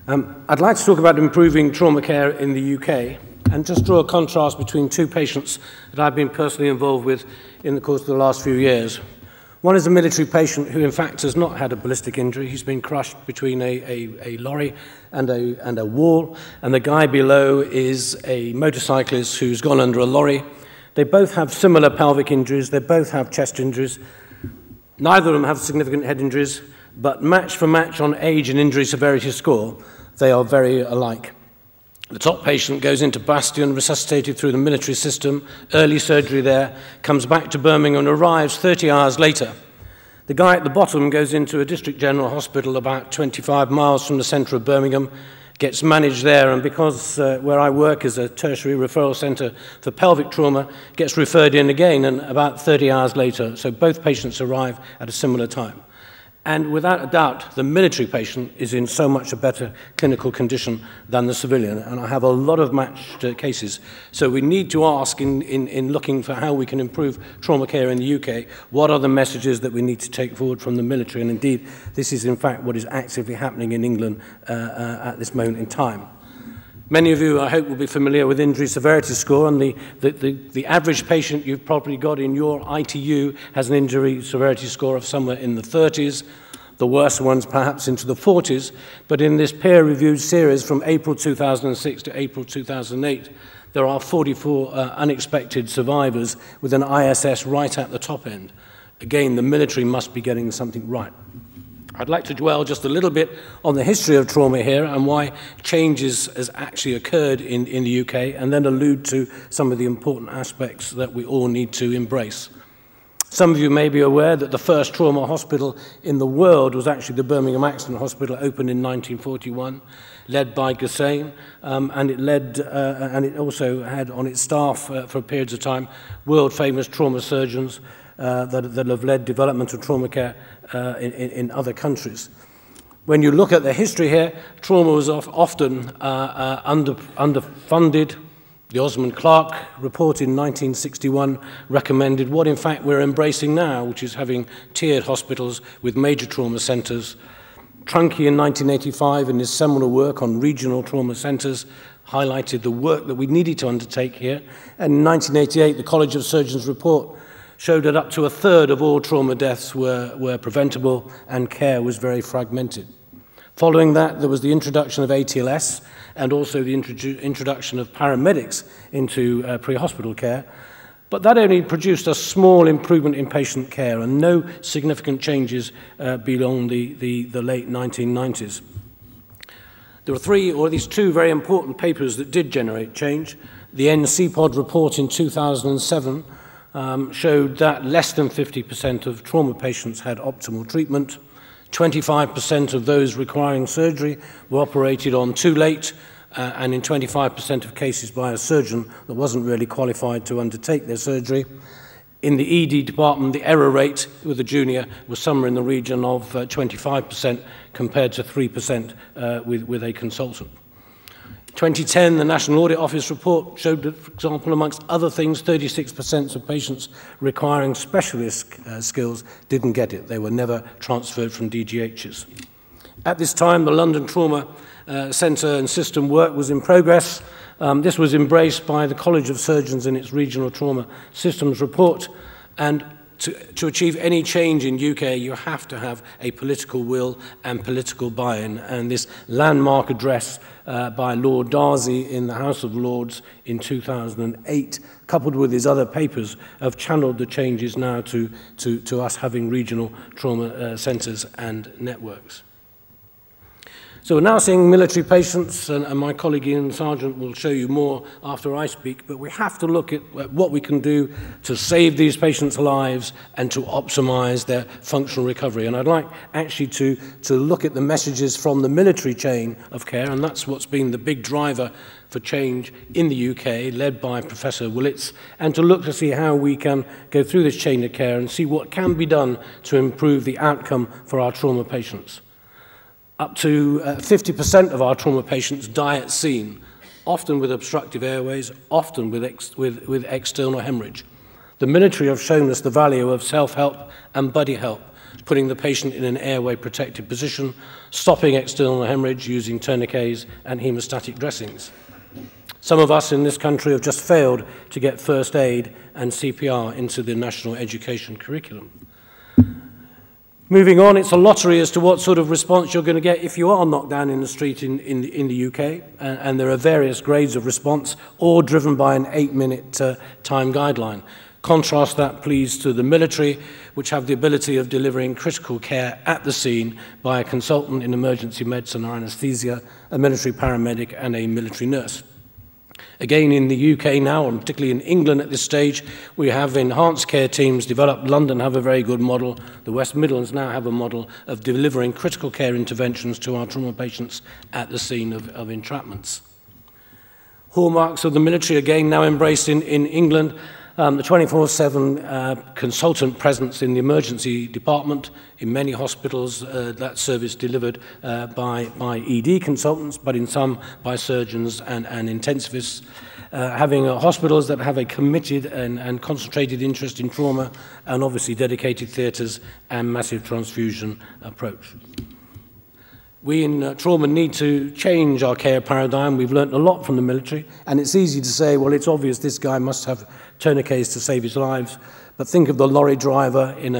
I'd like to talk about improving trauma care in the UK and just draw a contrast between two patients that I've been personally involved with in the course of the last few years. One is a military patient who in fact has not had a ballistic injury. He's been crushed between a lorry and a wall, and the guy below is a motorcyclist who's gone under a lorry. They both have similar pelvic injuries, they both have chest injuries. Neither of them have significant head injuries, but match for match on age and injury severity score, they are very alike. The top patient goes into Bastion, resuscitated through the military system, early surgery there, comes back to Birmingham and arrives 30 hours later. The guy at the bottom goes into a district general hospital about 25 miles from the centre of Birmingham, gets managed there, and because where I work is a tertiary referral centre for pelvic trauma, gets referred in again, and about 30 hours later. So both patients arrive at a similar time. And without a doubt, the military patient is in so much a better clinical condition than the civilian. And I have a lot of matched cases. So we need to ask, in looking for how we can improve trauma care in the UK, what are the messages that we need to take forward from the military? And indeed, this is in fact what is actively happening in England at this moment in time. Many of you, I hope, will be familiar with injury severity score, and the average patient you've probably got in your ITU has an injury severity score of somewhere in the 30s, the worst ones perhaps into the 40s, but in this peer-reviewed series from April 2006 to April 2008, there are 44 unexpected survivors with an ISS right at the top end. Again, the military must be getting something right. I'd like to dwell just a little bit on the history of trauma here and why changes has actually occurred in the UK, and then allude to some of the important aspects that we all need to embrace. Some of you may be aware that the first trauma hospital in the world was actually the Birmingham Accident Hospital, opened in 1941, led by Gussain, and it also had on its staff for periods of time world-famous trauma surgeons that have led development of trauma care in other countries. When you look at the history here, trauma was often underfunded. The Osmond Clark report in 1961 recommended what in fact we're embracing now, which is having tiered hospitals with major trauma centres. Trunke in 1985, in his seminal work on regional trauma centres, highlighted the work that we needed to undertake here. And in 1988, the College of Surgeons report showed that up to a third of all trauma deaths were preventable and care was very fragmented. Following that, there was the introduction of ATLS and also the introduction of paramedics into pre-hospital care, but that only produced a small improvement in patient care and no significant changes beyond the late 1990s. There were three, or at least two, very important papers that did generate change. The NCPOD report in 2007 showed that less than 50% of trauma patients had optimal treatment. 25% of those requiring surgery were operated on too late, and in 25% of cases by a surgeon that wasn't really qualified to undertake their surgery. In the ED department, the error rate with a junior was somewhere in the region of 25% compared to 3% with a consultant. 2010, the National Audit Office report showed that, for example, amongst other things, 36% of patients requiring specialist skills didn't get it. They were never transferred from DGHs. At this time, the London Trauma Centre and System work was in progress. This was embraced by the College of Surgeons in its Regional Trauma Systems report, and to achieve any change in UK, you have to have a political will and political buy-in. And this landmark address by Lord Darzi in the House of Lords in 2008, coupled with his other papers, have channeled the changes now to us having regional trauma centres and networks. So we're now seeing military patients, and my colleague Ian Sargent will show you more after I speak, but we have to look at what we can do to save these patients' lives and to optimize their functional recovery. And I'd like actually to look at the messages from the military chain of care, and that's what's been the big driver for change in the UK, led by Professor Willits, and to look to see how we can go through this chain of care and see what can be done to improve the outcome for our trauma patients. Up to 50% of our trauma patients die at scene, often with obstructive airways, often with external hemorrhage. The military have shown us the value of self-help and buddy help putting the patient in an airway protected position, stopping external hemorrhage using tourniquets and hemostatic dressings. Some of us in this country have just failed to get first aid and CPR into the national education curriculum. Moving on, it's a lottery as to what sort of response you're going to get if you are knocked down in the street in the UK, and there are various grades of response, all driven by an 8-minute time guideline. Contrast that, please, to the military, which have the ability of delivering critical care at the scene by a consultant in emergency medicine or anesthesia, a military paramedic, and a military nurse. Again, in the UK now, and particularly in England at this stage, we have enhanced care teams developed. London have a very good model. The West Midlands now have a model of delivering critical care interventions to our trauma patients at the scene of entrapments. Hallmarks of the military, again, now embraced in England. The 24/7 consultant presence in the emergency department. In many hospitals, that service delivered by ED consultants, but in some by surgeons and intensivists. Having hospitals that have a committed and concentrated interest in trauma, and obviously dedicated theatres and massive transfusion approach. We in trauma need to change our care paradigm. We've learnt a lot from the military, and it's easy to say, well, it's obvious this guy must have tourniquets to save his lives. But think of the lorry driver in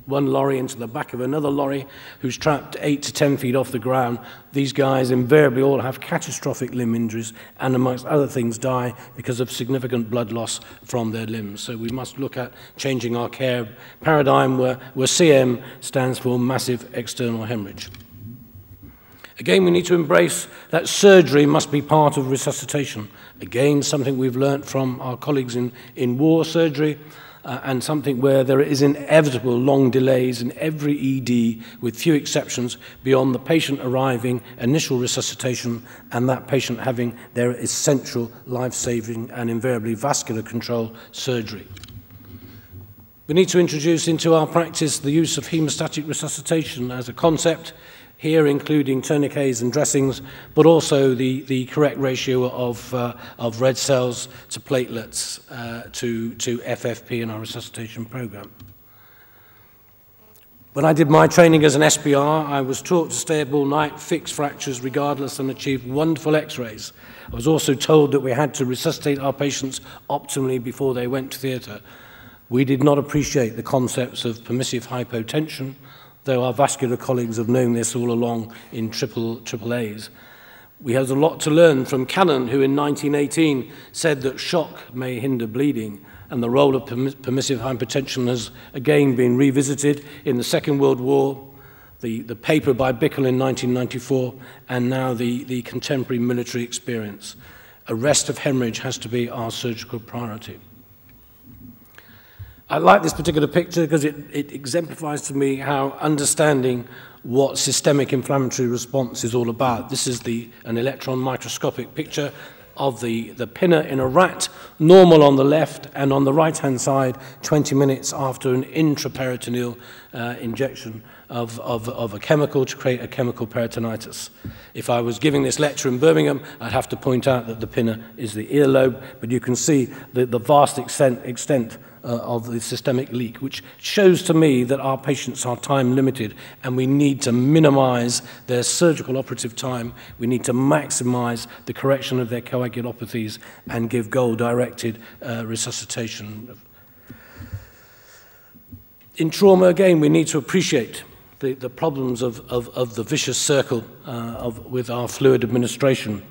one lorry into the back of another lorry who's trapped 8 to 10 feet off the ground. These guys invariably all have catastrophic limb injuries and, amongst other things, die because of significant blood loss from their limbs. So we must look at changing our care paradigm where CM stands for massive external hemorrhage. Again, we need to embrace that surgery must be part of resuscitation. Again, something we've learnt from our colleagues in war surgery, and something where there is inevitable long delays in every ED, with few exceptions, beyond the patient arriving, initial resuscitation, and that patient having their essential life-saving and invariably vascular control surgery. We need to introduce into our practice the use of hemostatic resuscitation as a concept, here including tourniquets and dressings, but also the correct ratio of red cells to platelets to FFP in our resuscitation program. When I did my training as an SBR, I was taught to stay up all night, fix fractures regardless, and achieve wonderful x-rays. I was also told that we had to resuscitate our patients optimally before they went to theatre. We did not appreciate the concepts of permissive hypotension, though our vascular colleagues have known this all along in AAAs. We have a lot to learn from Cannon, who in 1918 said that shock may hinder bleeding, and the role of permissive hypotension has again been revisited in the Second World War, the paper by Bickel in 1994, and now the contemporary military experience. Arrest of hemorrhage has to be our surgical priority. I like this particular picture because it exemplifies to me how understanding what systemic inflammatory response is all about. This is an electron microscopic picture of the pinna in a rat, normal on the left, and on the right-hand side, 20 minutes after an intraperitoneal injection of a chemical to create a chemical peritonitis. If I was giving this lecture in Birmingham, I'd have to point out that the pinna is the earlobe, but you can see the vast extent of the systemic leak, which shows to me that our patients are time limited and we need to minimize their surgical operative time. We need to maximize the correction of their coagulopathies and give goal-directed resuscitation. In trauma, again, we need to appreciate the problems of the vicious circle with our fluid administration.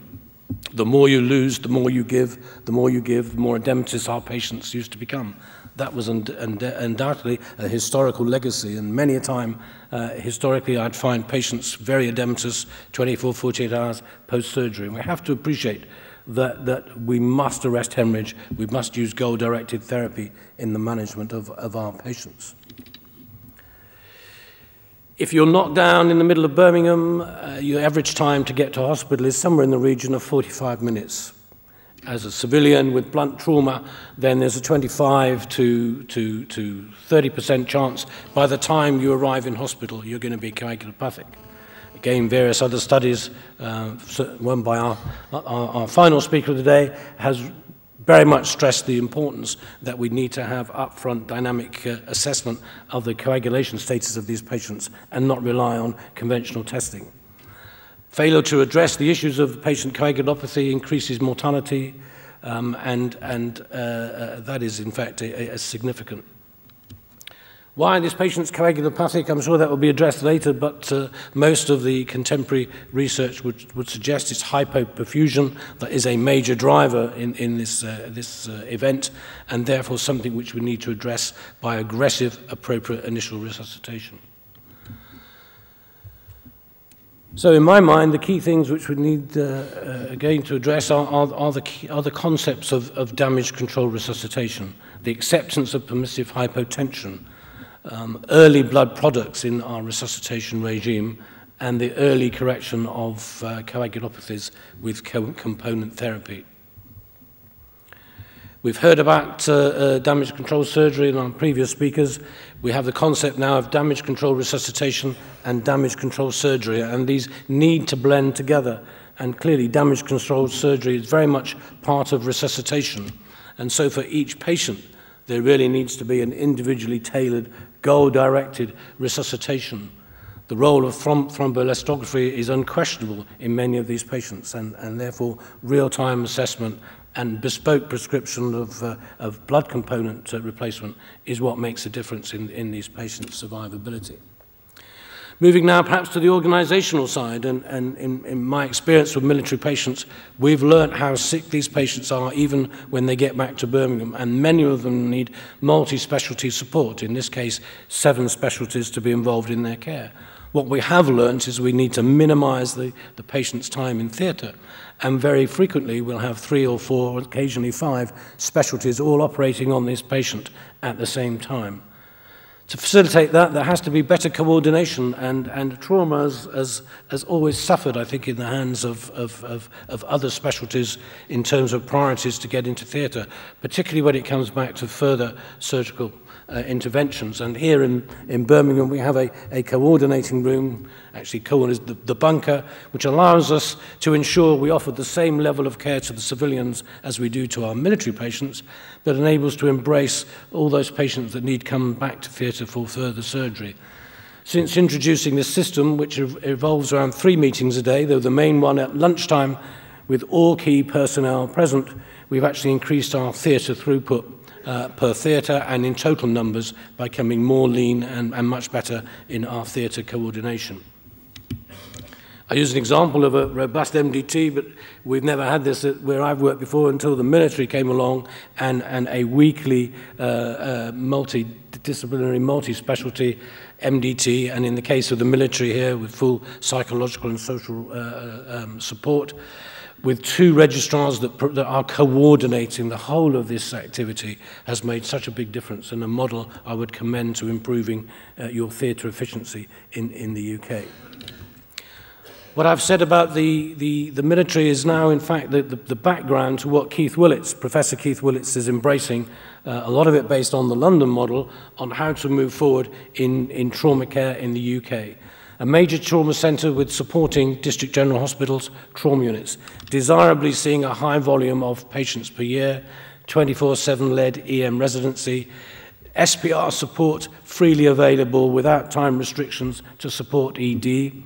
The more you lose, the more you give, the more you give, the more edematous our patients used to become. That was undoubtedly a historical legacy, and many a time, historically, I'd find patients very edematous 24, 48 hours post-surgery. And we have to appreciate that we must arrest hemorrhage, we must use goal-directed therapy in the management of our patients. If you're knocked down in the middle of Birmingham, your average time to get to hospital is somewhere in the region of 45 minutes. As a civilian with blunt trauma, then there's a 25 to 30% chance by the time you arrive in hospital, you're going to be coagulopathic. Again, various other studies, one by our final speaker today, has very much stressed the importance that we need to have upfront dynamic assessment of the coagulation status of these patients and not rely on conventional testing. Failure to address the issues of patient coagulopathy increases mortality, and that is, in fact, a significant. Why are these patients coagulopathic? I'm sure that will be addressed later, but most of the contemporary research would suggest it's hypoperfusion that is a major driver in this event, and therefore something which we need to address by aggressive, appropriate initial resuscitation. So in my mind, the key things which we need again to address are the concepts of damage control resuscitation, the acceptance of permissive hypotension, early blood products in our resuscitation regime, and the early correction of coagulopathies with component therapy. We've heard about damage control surgery in our previous speakers. We have the concept now of damage control resuscitation and damage control surgery, and these need to blend together. And clearly, damage control surgery is very much part of resuscitation. And so for each patient, there really needs to be an individually tailored, goal-directed resuscitation. The role of thromboelastography is unquestionable in many of these patients, and therefore real-time assessment and bespoke prescription of blood component replacement is what makes a difference in these patients' survivability. Moving now perhaps to the organizational side, and in my experience with military patients, we've learned how sick these patients are even when they get back to Birmingham, and many of them need multi-specialty support, in this case 7 specialties to be involved in their care. What we have learned is we need to minimize the patient's time in theatre, and very frequently we'll have 3 or 4, occasionally 5 specialties all operating on this patient at the same time. To facilitate that, there has to be better coordination, and trauma has always suffered, I think, in the hands of other specialties in terms of priorities to get into theatre, particularly when it comes back to further surgical interventions. And here in Birmingham, we have a coordinating room, actually called as the bunker, which allows us to ensure we offer the same level of care to the civilians as we do to our military patients, but enables to embrace all those patients that need come back to theatre for further surgery. Since introducing this system, which revolves around 3 meetings a day, though the main one at lunchtime with all key personnel present, we've actually increased our theatre throughput per theatre and in total numbers by becoming more lean and much better in our theatre coordination. I use an example of a robust MDT, but we've never had this where I've worked before until the military came along, and a weekly multidisciplinary, multi-specialty MDT, and in the case of the military here with full psychological and social support, with 2 registrars that are coordinating the whole of this activity, has made such a big difference, and a model I would commend to improving your theatre efficiency in the UK. What I've said about the military is now, in fact, the background to what Professor Keith Willits is embracing, a lot of it based on the London model, on how to move forward in trauma care in the UK. A major trauma centre with supporting district general hospitals, trauma units, desirably seeing a high volume of patients per year, 24/7 led EM residency, SPR support freely available without time restrictions to support ED,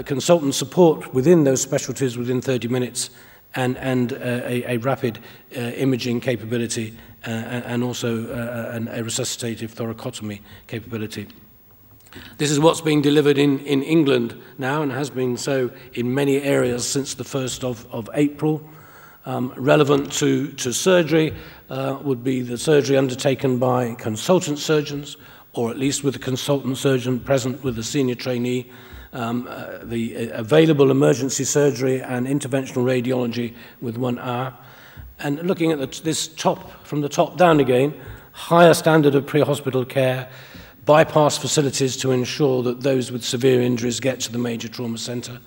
consultant support within those specialties within 30 minutes, and a rapid imaging capability, and also a resuscitative thoracotomy capability. This is what's being delivered in England now, and has been so in many areas since the 1st of April. Relevant to surgery would be the surgery undertaken by consultant surgeons, or at least with a consultant surgeon present with a senior trainee, the available emergency surgery and interventional radiology with 1 hour. And looking at this from the top down again, higher standard of pre-hospital care, bypass facilities to ensure that those with severe injuries get to the major trauma centre,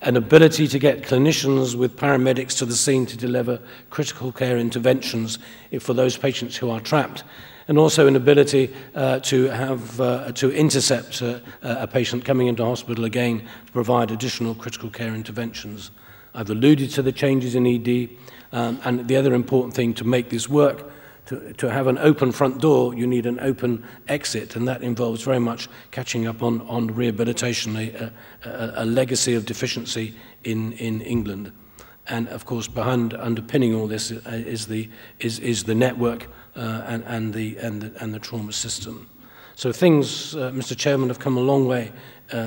an ability to get clinicians with paramedics to the scene to deliver critical care interventions for those patients who are trapped, and also an ability to intercept a patient coming into hospital again to provide additional critical care interventions. I've alluded to the changes in ED, and the other important thing to make this work, to have an open front door, you need an open exit, and that involves very much catching up on rehabilitation, a legacy of deficiency in England. And of course, underpinning all this is the network and the trauma system. So things, Mr. Chairman, have come a long way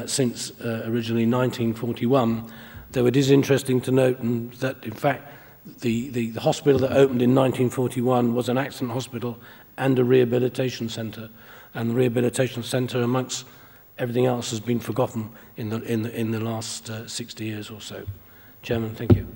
since originally 1941. Though it is interesting to note that, in fact, the hospital that opened in 1941 was an accident hospital and a rehabilitation centre. And the rehabilitation centre, amongst everything else, has been forgotten in the last 60 years or so. Chairman, thank you.